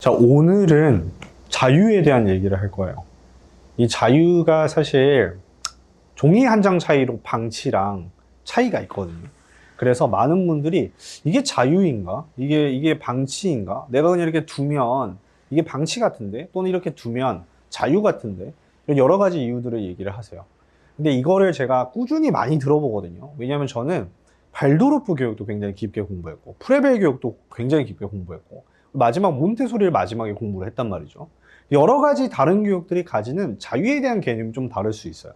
자, 오늘은 자유에 대한 얘기를 할 거예요. 이 자유가 사실 종이 한 장 차이로 방치랑 차이가 있거든요. 그래서 많은 분들이 이게 자유인가? 이게 방치인가? 내가 그냥 이렇게 두면 이게 방치 같은데? 또는 이렇게 두면 자유 같은데? 이런 여러 가지 이유들을 얘기를 하세요. 근데 이거를 제가 꾸준히 많이 들어보거든요. 왜냐하면 저는 발도르프 교육도 굉장히 깊게 공부했고, 프레벨 교육도 굉장히 깊게 공부했고, 마지막 몬테소리를 마지막에 공부를 했단 말이죠. 여러 가지 다른 교육들이 가지는 자유에 대한 개념이 좀 다를 수 있어요.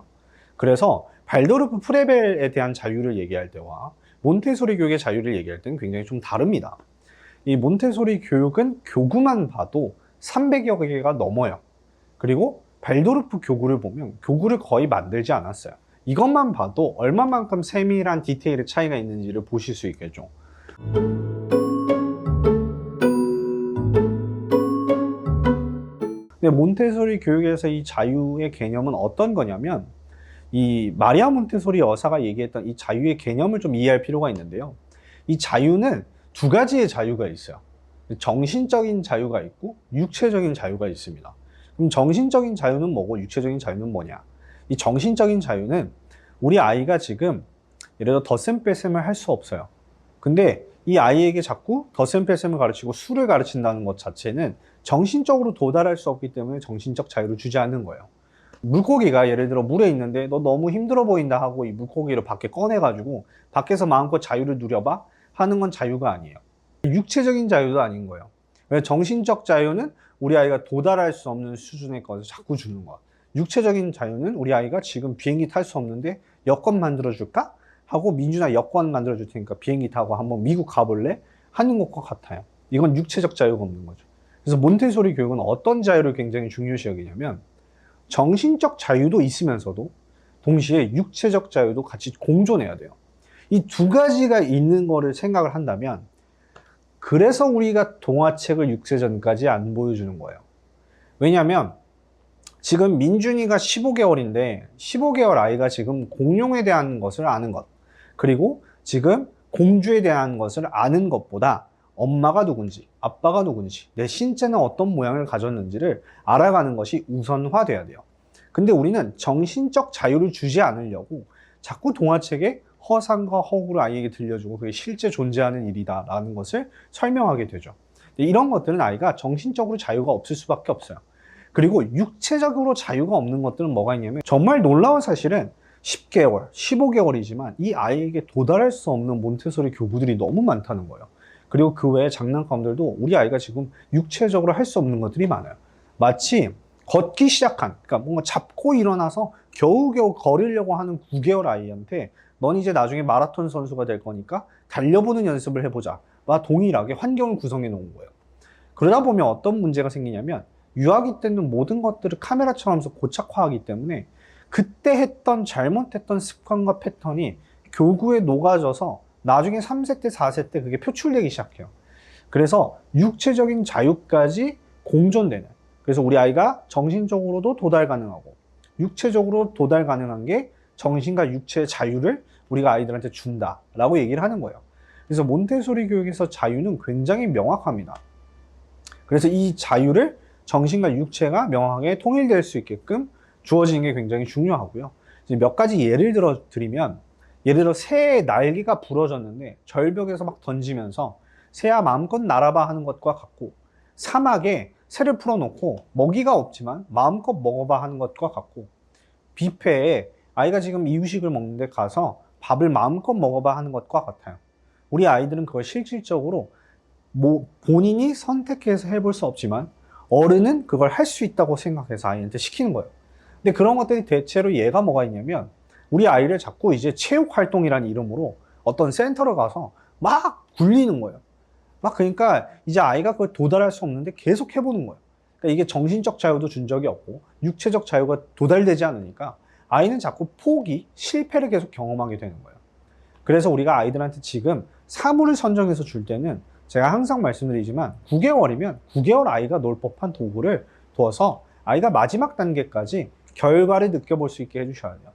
그래서 발도르프 프레벨에 대한 자유를 얘기할 때와 몬테소리 교육의 자유를 얘기할 때는 굉장히 좀 다릅니다. 이 몬테소리 교육은 교구만 봐도 300여 개가 넘어요. 그리고 발도르프 교구를 보면 교구를 거의 만들지 않았어요. 이것만 봐도 얼마만큼 세밀한 디테일의 차이가 있는지를 보실 수 있겠죠. 근데 몬테소리 교육에서 이 자유의 개념은 어떤 거냐면, 이 마리아 몬테소리 여사가 얘기했던 이 자유의 개념을 좀 이해할 필요가 있는데요. 이 자유는 두 가지의 자유가 있어요. 정신적인 자유가 있고 육체적인 자유가 있습니다. 그럼 정신적인 자유는 뭐고 육체적인 자유는 뭐냐? 이 정신적인 자유는 우리 아이가 지금 예를 들어 덧셈 뺄셈을 할 수 없어요. 근데 이 아이에게 자꾸 덧셈 뺄셈을 가르치고 수를 가르친다는 것 자체는 정신적으로 도달할 수 없기 때문에 정신적 자유를 주지 않는 거예요. 물고기가 예를 들어 물에 있는데 너 너무 힘들어 보인다 하고 이 물고기를 밖에 꺼내가지고 밖에서 마음껏 자유를 누려봐 하는 건 자유가 아니에요. 육체적인 자유도 아닌 거예요. 왜? 정신적 자유는 우리 아이가 도달할 수 없는 수준의 것을 자꾸 주는 거야. 육체적인 자유는 우리 아이가 지금 비행기 탈 수 없는데 여권 만들어줄까? 하고 민준아 여권 만들어줄 테니까 비행기 타고 한번 미국 가볼래? 하는 것과 같아요. 이건 육체적 자유가 없는 거죠. 그래서 몬테소리 교육은 어떤 자유를 굉장히 중요시 여기냐면 정신적 자유도 있으면서도 동시에 육체적 자유도 같이 공존해야 돼요. 이 두 가지가 있는 거를 생각을 한다면 그래서 우리가 동화책을 6세전까지 안 보여주는 거예요. 왜냐하면 지금 민준이가 15개월인데 15개월 아이가 지금 공룡에 대한 것을 아는 것, 그리고 지금 공주에 대한 것을 아는 것보다 엄마가 누군지, 아빠가 누군지, 내 신체는 어떤 모양을 가졌는지를 알아가는 것이 우선화돼야 돼요. 근데 우리는 정신적 자유를 주지 않으려고 자꾸 동화책에 허상과 허구를 아이에게 들려주고 그게 실제 존재하는 일이다라는 것을 설명하게 되죠. 이런 것들은 아이가 정신적으로 자유가 없을 수밖에 없어요. 그리고 육체적으로 자유가 없는 것들은 뭐가 있냐면 정말 놀라운 사실은 10개월, 15개월이지만 이 아이에게 도달할 수 없는 몬테소리 교구들이 너무 많다는 거예요. 그리고 그 외에 장난감들도 우리 아이가 지금 육체적으로 할 수 없는 것들이 많아요. 마치 걷기 시작한, 그러니까 뭔가 잡고 일어나서 겨우겨우 걸으려고 하는 9개월 아이한테 넌 이제 나중에 마라톤 선수가 될 거니까 달려보는 연습을 해보자 와 동일하게 환경을 구성해 놓은 거예요. 그러다 보면 어떤 문제가 생기냐면 유아기 때는 모든 것들을 카메라처럼 해서 고착화하기 때문에 그때 했던 잘못했던 습관과 패턴이 교구에 녹아져서 나중에 3세 때, 4세 때 그게 표출되기 시작해요. 그래서 육체적인 자유까지 공존되는, 그래서 우리 아이가 정신적으로도 도달 가능하고 육체적으로 도달 가능한 게 정신과 육체의 자유를 우리가 아이들한테 준다라고 얘기를 하는 거예요. 그래서 몬테소리 교육에서 자유는 굉장히 명확합니다. 그래서 이 자유를 정신과 육체가 명확하게 통일될 수 있게끔 주어지는 게 굉장히 중요하고요. 몇 가지 예를 들어 드리면, 예를 들어 새의 날개가 부러졌는데 절벽에서 막 던지면서 새야 마음껏 날아봐 하는 것과 같고, 사막에 새를 풀어놓고 먹이가 없지만 마음껏 먹어봐 하는 것과 같고, 뷔페에 아이가 지금 이유식을 먹는데 가서 밥을 마음껏 먹어봐 하는 것과 같아요. 우리 아이들은 그걸 실질적으로 본인이 선택해서 해볼 수 없지만 어른은 그걸 할 수 있다고 생각해서 아이한테 시키는 거예요. 근데 그런 것들이 대체로 얘가 뭐가 있냐면 우리 아이를 자꾸 이제 체육활동이라는 이름으로 어떤 센터를 가서 막 굴리는 거예요. 막 그러니까 이제 아이가 그걸 도달할 수 없는데 계속 해보는 거예요. 그러니까 이게 정신적 자유도 준 적이 없고 육체적 자유가 도달되지 않으니까 아이는 자꾸 포기, 실패를 계속 경험하게 되는 거예요. 그래서 우리가 아이들한테 지금 사물을 선정해서 줄 때는 제가 항상 말씀드리지만 9개월이면 9개월 아이가 놀 법한 도구를 두어서 아이가 마지막 단계까지 결과를 느껴볼 수 있게 해주셔야 돼요.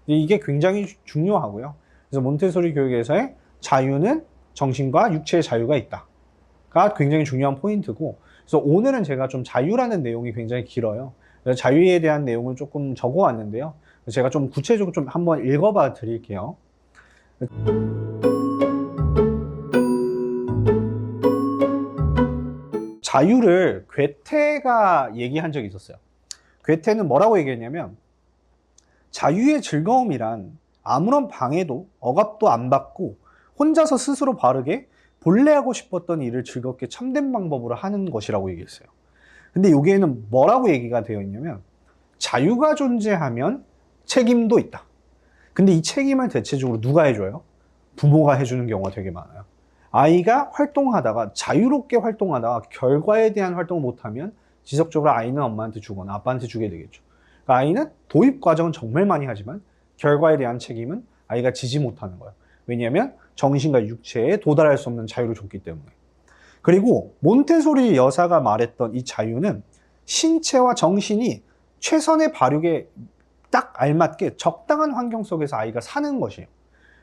이게 굉장히 중요하고요. 그래서 몬테소리 교육에서의 자유는 정신과 육체의 자유가 있다가 굉장히 중요한 포인트고, 그래서 오늘은 제가 좀 자유라는 내용이 굉장히 길어요. 그래서 자유에 대한 내용을 조금 적어왔는데요. 제가 좀 구체적으로 좀 한번 읽어봐 드릴게요. 자유를 괴테가 얘기한 적이 있었어요. 괴테는 뭐라고 얘기했냐면, 자유의 즐거움이란 아무런 방해도 억압도 안 받고 혼자서 스스로 바르게 본래 하고 싶었던 일을 즐겁게 참된 방법으로 하는 것이라고 얘기했어요. 근데 여기에는 뭐라고 얘기가 되어 있냐면, 자유가 존재하면 책임도 있다. 근데 이 책임을 대체적으로 누가 해줘요? 부모가 해주는 경우가 되게 많아요. 아이가 활동하다가, 자유롭게 활동하다가 결과에 대한 활동을 못하면 지속적으로 아이는 엄마한테 주거나 아빠한테 주게 되겠죠. 그러니까 아이는 도입 과정은 정말 많이 하지만 결과에 대한 책임은 아이가 지지 못하는 거예요. 왜냐하면 정신과 육체에 도달할 수 없는 자유를 줬기 때문에. 그리고 몬테소리 여사가 말했던 이 자유는 신체와 정신이 최선의 발육에 딱 알맞게 적당한 환경 속에서 아이가 사는 것이에요.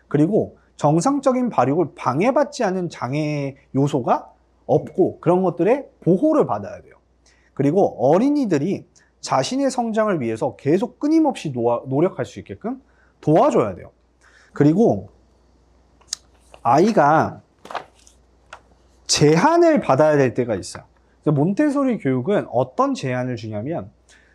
그리고 정상적인 발육을 방해받지 않은 장애 요소가 없고 그런 것들의 보호를 받아야 돼요. 그리고 어린이들이 자신의 성장을 위해서 계속 끊임없이 노력할 수 있게끔 도와줘야 돼요. 그리고 아이가 제한을 받아야 될 때가 있어요. 몬테소리 교육은 어떤 제한을 주냐면,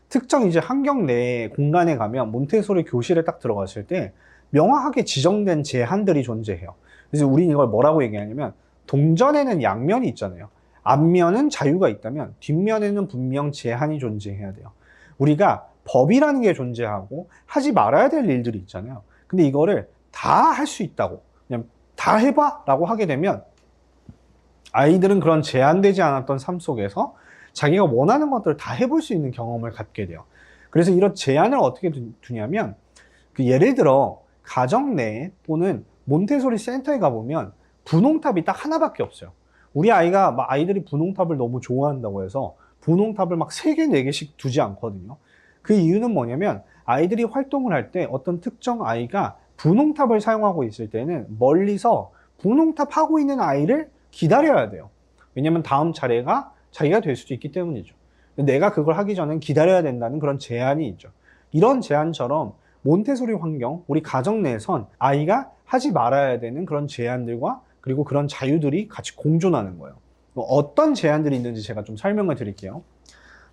특정 이제 환경 내에 공간에 가면 몬테소리 교실에 딱 들어갔을 때 명확하게 지정된 제한들이 존재해요. 그래서 우리는 이걸 뭐라고 얘기하냐면, 동전에는 양면이 있잖아요. 앞면은 자유가 있다면 뒷면에는 분명 제한이 존재해야 돼요. 우리가 법이라는 게 존재하고 하지 말아야 될 일들이 있잖아요. 근데 이거를 다 할 수 있다고, 그냥 다 해봐 라고 하게 되면 아이들은 그런 제한되지 않았던 삶 속에서 자기가 원하는 것들을 다 해볼 수 있는 경험을 갖게 돼요. 그래서 이런 제한을 어떻게 두냐면, 예를 들어 가정 내에 또는 몬테소리 센터에 가보면 분홍탑이 딱 하나밖에 없어요. 우리 아이들이 분홍탑을 너무 좋아한다고 해서 분홍탑을 막 3개, 4개씩 두지 않거든요. 그 이유는 뭐냐면, 아이들이 활동을 할 때 어떤 특정 아이가 분홍탑을 사용하고 있을 때는 멀리서 분홍탑 하고 있는 아이를 기다려야 돼요. 왜냐면 다음 차례가 자기가 될 수도 있기 때문이죠. 내가 그걸 하기 전엔 기다려야 된다는 그런 제한이 있죠. 이런 제한처럼 몬테소리 환경, 우리 가정 내에선 아이가 하지 말아야 되는 그런 제한들과 그리고 그런 자유들이 같이 공존하는 거예요. 어떤 제한들이 있는지 제가 좀 설명을 드릴게요.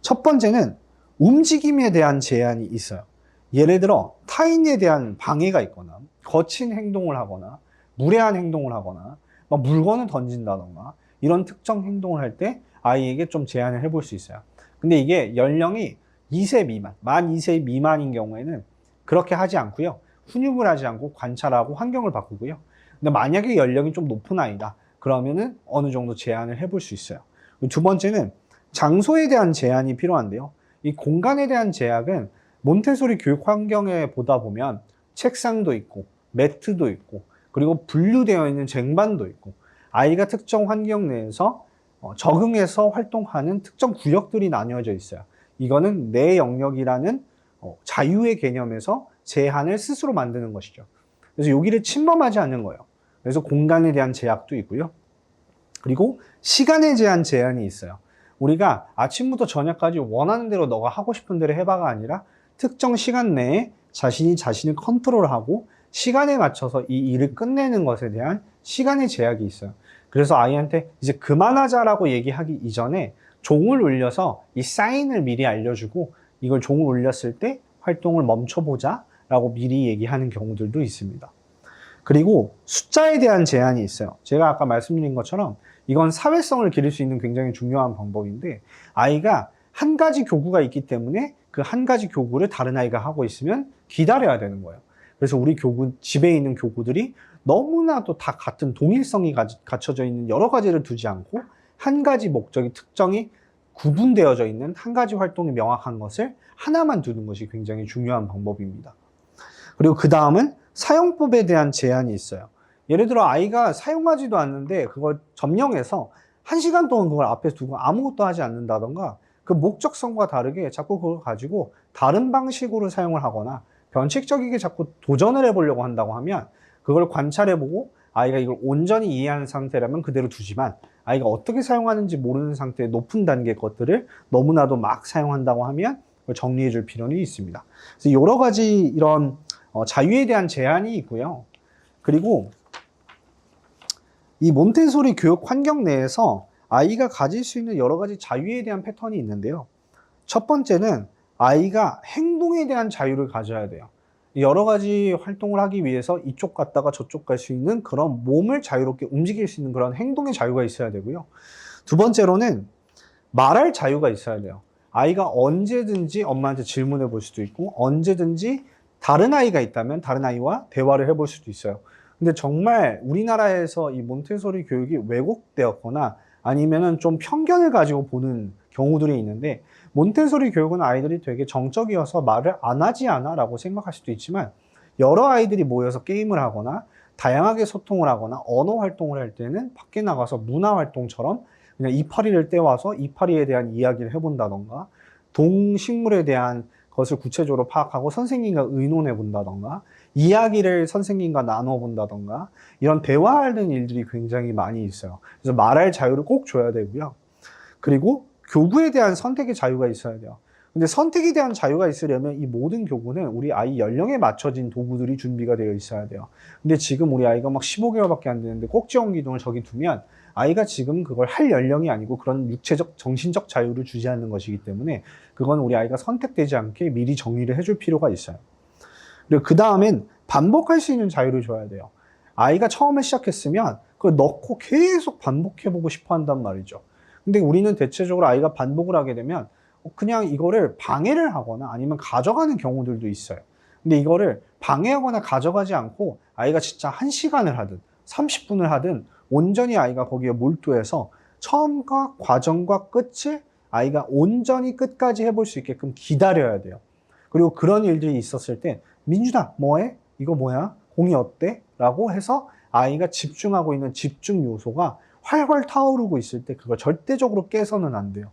첫 번째는 움직임에 대한 제한이 있어요. 예를 들어 타인에 대한 방해가 있거나 거친 행동을 하거나 무례한 행동을 하거나 물건을 던진다던가 이런 특정 행동을 할 때 아이에게 좀 제한을 해볼 수 있어요. 근데 이게 연령이 2세 미만, 만 2세 미만인 경우에는 그렇게 하지 않고요. 훈육을 하지 않고 관찰하고 환경을 바꾸고요. 근데 만약에 연령이 좀 높은 아이다, 그러면은 어느 정도 제한을 해볼 수 있어요. 두 번째는 장소에 대한 제한이 필요한데요. 이 공간에 대한 제약은 몬테소리 교육 환경에 보다 보면 책상도 있고 매트도 있고 그리고 분류되어 있는 쟁반도 있고 아이가 특정 환경 내에서 적응해서 활동하는 특정 구역들이 나뉘어져 있어요. 이거는 내 영역이라는 자유의 개념에서 제한을 스스로 만드는 것이죠. 그래서 여기를 침범하지 않는 거예요. 그래서 공간에 대한 제약도 있고요. 그리고 시간에 대한 제한이 있어요. 우리가 아침부터 저녁까지 원하는 대로 너가 하고 싶은 대로 해봐가 아니라 특정 시간 내에 자신을 컨트롤하고 시간에 맞춰서 이 일을 끝내는 것에 대한 시간의 제약이 있어요. 그래서 아이한테 이제 그만하자라고 얘기하기 이전에 종을 울려서 이 사인을 미리 알려주고 이걸 종을 울렸을 때 활동을 멈춰보자 라고 미리 얘기하는 경우들도 있습니다. 그리고 숫자에 대한 제한이 있어요. 제가 아까 말씀드린 것처럼 이건 사회성을 기를 수 있는 굉장히 중요한 방법인데, 아이가 한 가지 교구가 있기 때문에 그 한 가지 교구를 다른 아이가 하고 있으면 기다려야 되는 거예요. 그래서 우리 집에 있는 교구들이 너무나도 다 같은 동일성이 갖춰져 있는 여러 가지를 두지 않고 한 가지 목적이 특정이 구분되어져 있는 한 가지 활동이 명확한 것을 하나만 두는 것이 굉장히 중요한 방법입니다. 그리고 그 다음은 사용법에 대한 제한이 있어요. 예를 들어 아이가 사용하지도 않는데 그걸 점령해서 1시간 동안 그걸 앞에 두고 아무것도 하지 않는다던가 그 목적성과 다르게 자꾸 그걸 가지고 다른 방식으로 사용을 하거나 변칙적이게 자꾸 도전을 해보려고 한다고 하면 그걸 관찰해보고 아이가 이걸 온전히 이해하는 상태라면 그대로 두지만 아이가 어떻게 사용하는지 모르는 상태의 높은 단계 것들을 너무나도 막 사용한다고 하면 그걸 정리해 줄 필요는 있습니다. 그래서 여러 가지 이런 자유에 대한 제한이 있고요. 그리고 이 몬테소리 교육 환경 내에서 아이가 가질 수 있는 여러 가지 자유에 대한 패턴이 있는데요. 첫 번째는 아이가 행동에 대한 자유를 가져야 돼요. 여러 가지 활동을 하기 위해서 이쪽 갔다가 저쪽 갈 수 있는 그런 몸을 자유롭게 움직일 수 있는 그런 행동의 자유가 있어야 되고요. 두 번째로는 말할 자유가 있어야 돼요. 아이가 언제든지 엄마한테 질문해 볼 수도 있고 언제든지 다른 아이가 있다면 다른 아이와 대화를 해볼 수도 있어요. 근데 정말 우리나라에서 이 몬테소리 교육이 왜곡되었거나 아니면은 좀 편견을 가지고 보는 경우들이 있는데, 몬테소리 교육은 아이들이 되게 정적이어서 말을 안 하지 않아 라고 생각할 수도 있지만, 여러 아이들이 모여서 게임을 하거나 다양하게 소통을 하거나 언어 활동을 할 때는 밖에 나가서 문화 활동처럼 그냥 이파리를 떼와서 이파리에 대한 이야기를 해본다던가, 동식물에 대한 것을 구체적으로 파악하고 선생님과 의논해 본다던가, 이야기를 선생님과 나눠 본다던가, 이런 대화하는 일들이 굉장히 많이 있어요. 그래서 말할 자유를 꼭 줘야 되고요. 그리고 교구에 대한 선택의 자유가 있어야 돼요. 근데 선택에 대한 자유가 있으려면 이 모든 교구는 우리 아이 연령에 맞춰진 도구들이 준비가 되어 있어야 돼요. 근데 지금 우리 아이가 막 15개월밖에 안 되는데 꼭지원 기둥을 저기 두면 아이가 지금 그걸 할 연령이 아니고 그런 육체적, 정신적 자유를 주지 않는 것이기 때문에 그건 우리 아이가 선택되지 않게 미리 정리를 해줄 필요가 있어요. 그리고 그 다음엔 반복할 수 있는 자유를 줘야 돼요. 아이가 처음에 시작했으면 그걸 넣고 계속 반복해보고 싶어 한단 말이죠. 근데 우리는 대체적으로 아이가 반복을 하게 되면 그냥 이거를 방해를 하거나 아니면 가져가는 경우들도 있어요. 근데 이거를 방해하거나 가져가지 않고 아이가 진짜 1시간을 하든 30분을 하든 온전히 아이가 거기에 몰두해서 처음과 과정과 끝을 아이가 온전히 끝까지 해볼 수 있게끔 기다려야 돼요. 그리고 그런 일들이 있었을 때 민준아 뭐해? 이거 뭐야? 공이 어때? 라고 해서 아이가 집중하고 있는 집중 요소가 활활 타오르고 있을 때 그걸 절대적으로 깨서는 안 돼요.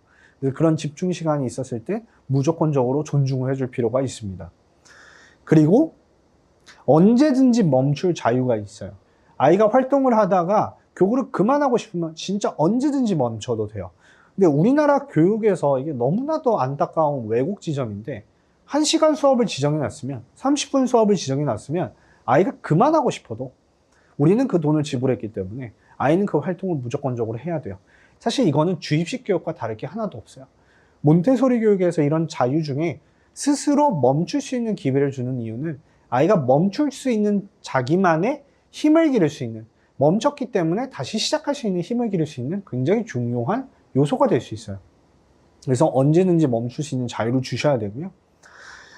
그런 집중 시간이 있었을 때 무조건적으로 존중을 해줄 필요가 있습니다. 그리고 언제든지 멈출 자유가 있어요. 아이가 활동을 하다가 교구를 그만하고 싶으면 진짜 언제든지 멈춰도 돼요. 근데 우리나라 교육에서 이게 너무나도 안타까운 왜곡 지점인데, 1시간 수업을 지정해 놨으면 30분 수업을 지정해 놨으면 아이가 그만하고 싶어도 우리는 그 돈을 지불했기 때문에 아이는 그 활동을 무조건적으로 해야 돼요. 사실 이거는 주입식 교육과 다를 게 하나도 없어요. 몬테소리 교육에서 이런 자유 중에 스스로 멈출 수 있는 기회를 주는 이유는 아이가 멈출 수 있는 자기만의 힘을 기를 수 있는, 멈췄기 때문에 다시 시작할 수 있는 힘을 기를 수 있는 굉장히 중요한 요소가 될 수 있어요. 그래서 언제든지 멈출 수 있는 자유를 주셔야 되고요.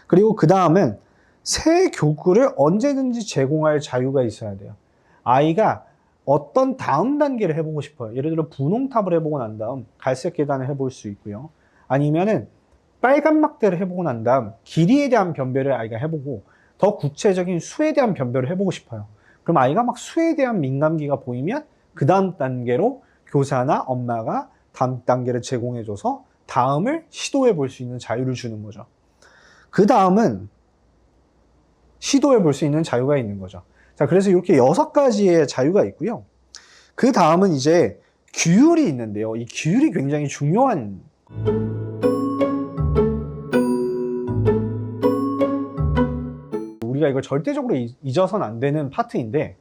그리고 그 다음은 새 교구를 언제든지 제공할 자유가 있어야 돼요. 아이가 어떤 다음 단계를 해보고 싶어요. 예를 들어 분홍탑을 해보고 난 다음 갈색 계단을 해볼 수 있고요. 아니면은 빨간 막대를 해보고 난 다음 길이에 대한 변별을 아이가 해보고 더 구체적인 수에 대한 변별을 해보고 싶어요. 그럼 아이가 막 수에 대한 민감기가 보이면 그 다음 단계로 교사나 엄마가 다음 단계를 제공해줘서 다음을 시도해 볼 수 있는 자유를 주는 거죠. 그 다음은 시도해 볼 수 있는 자유가 있는 거죠. 자, 그래서 이렇게 6가지의 자유가 있고요. 그 다음은 이제 규율이 있는데요. 이 규율이 굉장히 중요한, 우리가 이걸 절대적으로 잊어서는 안 되는 파트인데,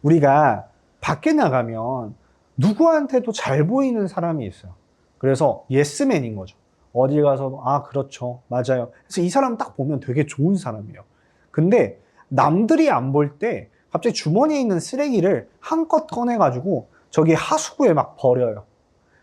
우리가 밖에 나가면 누구한테도 잘 보이는 사람이 있어요. 그래서 예스맨인 거죠. 어디 가서도 아 그렇죠 맞아요. 그래서 이 사람 딱 보면 되게 좋은 사람이에요. 근데 남들이 안 볼 때 갑자기 주머니에 있는 쓰레기를 한껏 꺼내가지고 저기 하수구에 막 버려요.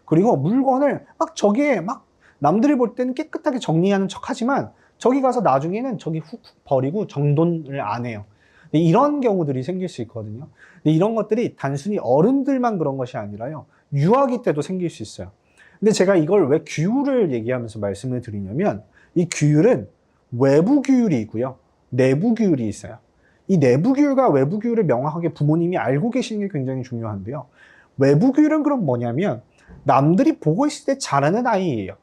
그리고 물건을 막 저기에 막 남들이 볼 때는 깨끗하게 정리하는 척 하지만 저기 가서 나중에는 저기 훅훅 버리고 정돈을 안 해요. 이런 경우들이 생길 수 있거든요. 근데 이런 것들이 단순히 어른들만 그런 것이 아니라요, 유아기 때도 생길 수 있어요. 근데 제가 이걸 왜 규율을 얘기하면서 말씀을 드리냐면, 이 규율은 외부 규율이 있고요, 내부 규율이 있어요. 이 내부 규율과 외부 규율을 명확하게 부모님이 알고 계시는 게 굉장히 중요한데요. 외부 규율은 그럼 뭐냐면 남들이 보고 있을 때 잘하는 아이예요.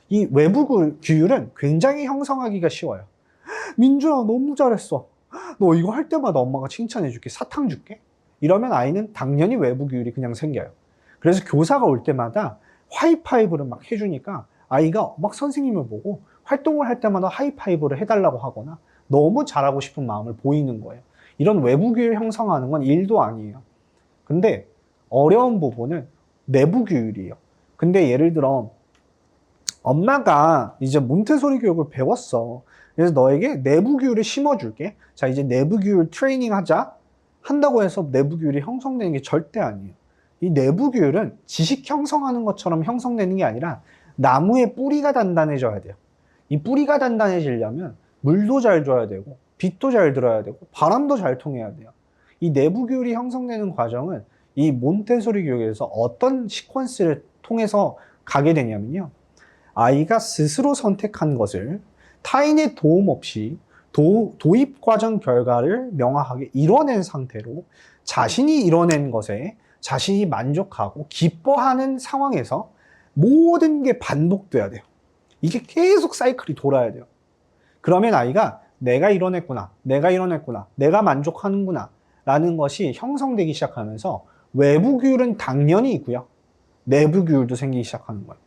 이 외부 규율은 굉장히 형성하기가 쉬워요. 민준아 너무 잘했어. 너 이거 할 때마다 엄마가 칭찬해 줄게. 사탕 줄게. 이러면 아이는 당연히 외부 규율이 그냥 생겨요. 그래서 교사가 올 때마다 하이파이브를 막 해주니까 아이가 막 선생님을 보고 활동을 할 때마다 하이파이브를 해달라고 하거나 너무 잘하고 싶은 마음을 보이는 거예요. 이런 외부 규율 형성하는 건 일도 아니에요. 근데 어려운 부분은 내부 규율이에요. 근데 예를 들어 엄마가 이제 몬테소리 교육을 배웠어. 그래서 너에게 내부 규율을 심어줄게. 자, 이제 내부 규율 트레이닝 하자. 한다고 해서 내부 규율이 형성되는 게 절대 아니에요. 이 내부 규율은 지식 형성하는 것처럼 형성되는 게 아니라 나무의 뿌리가 단단해져야 돼요. 이 뿌리가 단단해지려면 물도 잘 줘야 되고 빛도 잘 들어야 되고 바람도 잘 통해야 돼요. 이 내부 규율이 형성되는 과정은 이 몬테소리 교육에서 어떤 시퀀스를 통해서 가게 되냐면요. 아이가 스스로 선택한 것을 타인의 도움 없이 도입 과정 결과를 명확하게 이뤄낸 상태로 자신이 이뤄낸 것에 자신이 만족하고 기뻐하는 상황에서 모든 게 반복돼야 돼요. 이게 계속 사이클이 돌아야 돼요. 그러면 아이가 내가 이뤄냈구나, 내가 만족하는구나 라는 것이 형성되기 시작하면서 외부 규율은 당연히 있고요. 내부 규율도 생기기 시작하는 거예요.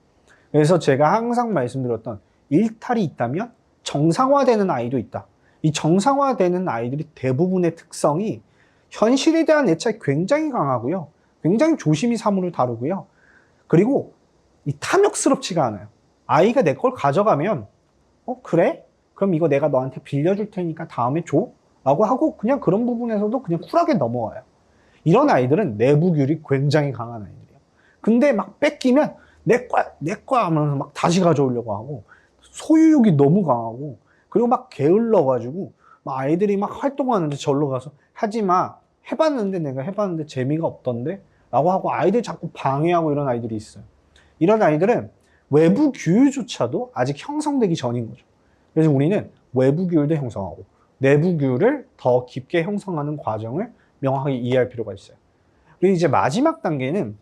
그래서 제가 항상 말씀드렸던 일탈이 있다면 정상화되는 아이도 있다. 이 정상화되는 아이들이 대부분의 특성이 현실에 대한 애착이 굉장히 강하고요. 굉장히 조심히 사물을 다루고요. 그리고 이 탐욕스럽지가 않아요. 아이가 내 걸 가져가면 그래? 그럼 이거 내가 너한테 빌려줄 테니까 다음에 줘? 라고 하고 그냥 그런 부분에서도 그냥 쿨하게 넘어와요. 이런 아이들은 내부 규율이 굉장히 강한 아이들이에요. 근데 막 뺏기면 내 거야 하면서 막 다시 가져오려고 하고 소유욕이 너무 강하고 그리고 막 게을러가지고 막 아이들이 막 활동하는데 절로 가서 하지마 내가 해봤는데 재미가 없던데 라고 하고 아이들 자꾸 방해하고 이런 아이들이 있어요. 이런 아이들은 외부 규율조차도 아직 형성되기 전인 거죠. 그래서 우리는 외부 규율도 형성하고 내부 규율을 더 깊게 형성하는 과정을 명확하게 이해할 필요가 있어요. 그리고 이제 마지막 단계는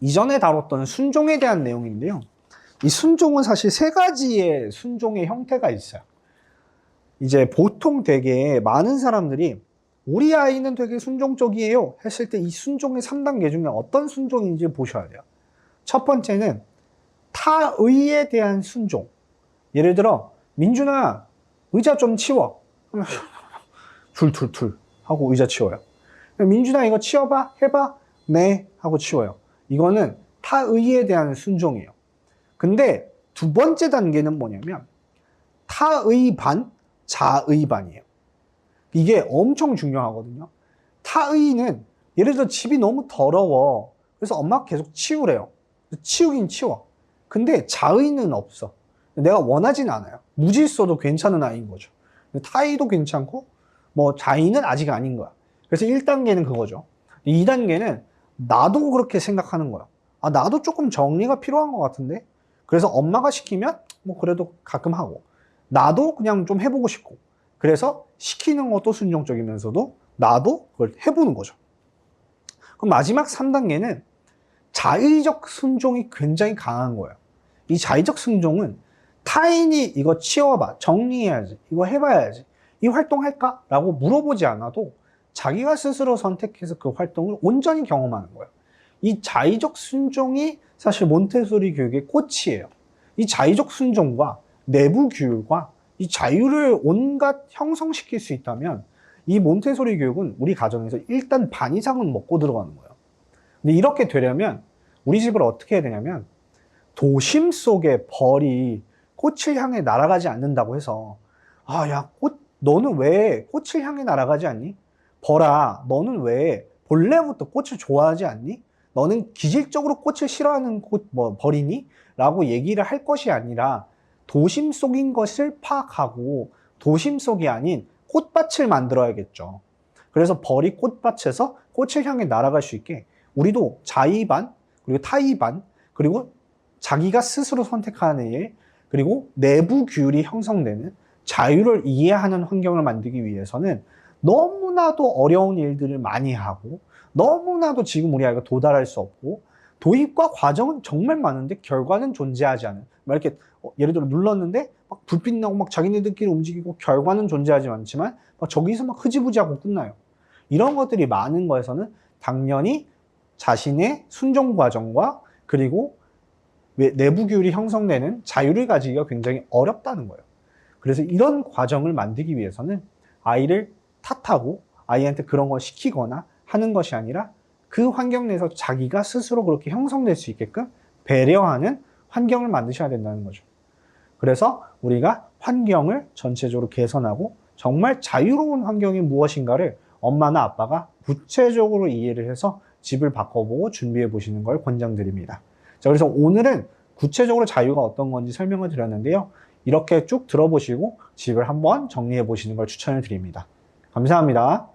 이전에 다뤘던 순종에 대한 내용인데요. 이 순종은 사실 세 가지의 순종의 형태가 있어요. 이제 보통 되게 많은 사람들이 우리 아이는 되게 순종적이에요 했을 때 이 순종의 3단계 중에 어떤 순종인지 보셔야 돼요. 첫 번째는 타의에 대한 순종. 예를 들어 민준아 의자 좀 치워. 툴툴툴 하고 의자 치워요. 민준아 이거 치워봐 해봐 네 하고 치워요. 이거는 타의에 대한 순종이에요. 근데 두 번째 단계는 뭐냐면 타의 반, 자의 반이에요. 이게 엄청 중요하거든요. 타의는 예를 들어 집이 너무 더러워. 그래서 엄마가 계속 치우래요. 치우긴 치워. 근데 자의는 없어. 내가 원하진 않아요. 무질서도 괜찮은 아이인 거죠. 타의도 괜찮고 뭐 자의는 아직 아닌 거야. 그래서 1단계는 그거죠. 2단계는 나도 그렇게 생각하는 거야. 아, 나도 조금 정리가 필요한 것 같은데? 그래서 엄마가 시키면 뭐 그래도 가끔 하고 나도 그냥 좀 해보고 싶고 그래서 시키는 것도 순종적이면서도 나도 그걸 해보는 거죠. 그럼 마지막 3단계는 자의적 순종이 굉장히 강한 거예요. 이 자의적 순종은 타인이 이거 치워봐, 정리해야지, 이거 해봐야지, 이 활동 할까? 라고 물어보지 않아도 자기가 스스로 선택해서 그 활동을 온전히 경험하는 거예요. 이 자의적 순종이 사실 몬테소리 교육의 꽃이에요. 이 자의적 순종과 내부 규율과 이 자유를 온갖 형성시킬 수 있다면 이 몬테소리 교육은 우리 가정에서 일단 반 이상은 먹고 들어가는 거예요. 근데 이렇게 되려면 우리 집을 어떻게 해야 되냐면 도심 속의 벌이 꽃을 향해 날아가지 않는다고 해서 너는 왜 꽃을 향해 날아가지 않니? 벌아, 너는 왜 본래부터 꽃을 좋아하지 않니? 너는 기질적으로 꽃을 싫어하는 벌이니? 라고 얘기를 할 것이 아니라 도심 속인 것을 파악하고 도심 속이 아닌 꽃밭을 만들어야겠죠. 그래서 벌이 꽃밭에서 꽃을 향해 날아갈 수 있게 우리도 자의반, 그리고 타의반, 그리고 자기가 스스로 선택하는 일, 그리고 내부 규율이 형성되는 자유를 이해하는 환경을 만들기 위해서는 너무나도 어려운 일들을 많이 하고 너무나도 지금 우리 아이가 도달할 수 없고 도입과 과정은 정말 많은데 결과는 존재하지 않은 막 이렇게 예를 들어 눌렀는데 막 불빛 나고 막 자기네들끼리 움직이고 결과는 존재하지 않지만 막 저기서 막 흐지부지하고 끝나요. 이런 것들이 많은 거에서는 당연히 자신의 순종 과정과 그리고 내부 규율이 형성되는 자유를 가지기가 굉장히 어렵다는 거예요. 그래서 이런 과정을 만들기 위해서는 아이를 탓하고 아이한테 그런 걸 시키거나 하는 것이 아니라 그 환경 내에서 자기가 스스로 그렇게 형성될 수 있게끔 배려하는 환경을 만드셔야 된다는 거죠. 그래서 우리가 환경을 전체적으로 개선하고 정말 자유로운 환경이 무엇인가를 엄마나 아빠가 구체적으로 이해를 해서 집을 바꿔보고 준비해 보시는 걸 권장드립니다. 자, 그래서 오늘은 구체적으로 자유가 어떤 건지 설명을 드렸는데요. 이렇게 쭉 들어보시고 집을 한번 정리해 보시는 걸 추천을 드립니다. 감사합니다.